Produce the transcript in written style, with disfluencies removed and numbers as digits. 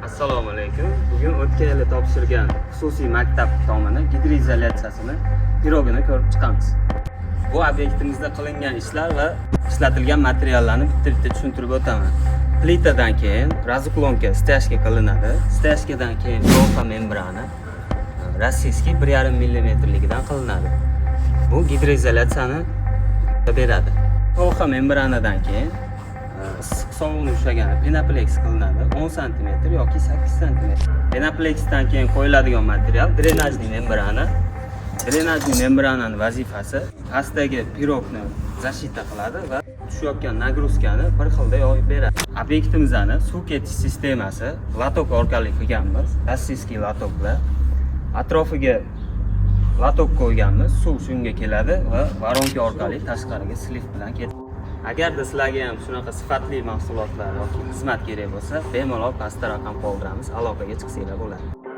Assalomu alaykum. Bugun o'tgan yili topshirgan xususiy maktab tomini gidroizolyatsiyasini pirogini ko'rib chiqamiz. Bu obyektimizda qilingan ishlar va ishlatilgan materiallarni bitta-bitta tushuntirib o'taman. Plitadan keyin razuklonka stяжка qilinadi. Stяжкаdan keyin loha membrana rossiyskiy 1,5 mm-ligidan qilinadi. Bu gidroizolyatsiyani beradi. Loha membranadan keyin issiq sovuqni ushlagan penaplex qilinadi 10 cm yoki 8 cm. Penaplexdan keyin qo'yiladigan material drenajniy membrana. Drenajniy membranani vazifasi pastdagi pirogni защита qiladi va tushayotgan nagruzkani bir xilda yoyib beradi. Obyektimizning suv ketish sistemasi lotok orqali qilganmiz. Rossiyskiy lotoklar. Atrofiga lotok qo'yganmiz. Suv shunga keladi va varonka orqali tashqariga sliv bilan ketadi. Agarda sizlarga ham shunaqa sifatli mahsulotlar yoki xizmat kerak bo'lsa, bemalol pastda raqam qoldiramiz, aloqaga chiqsanglar bo'ladi.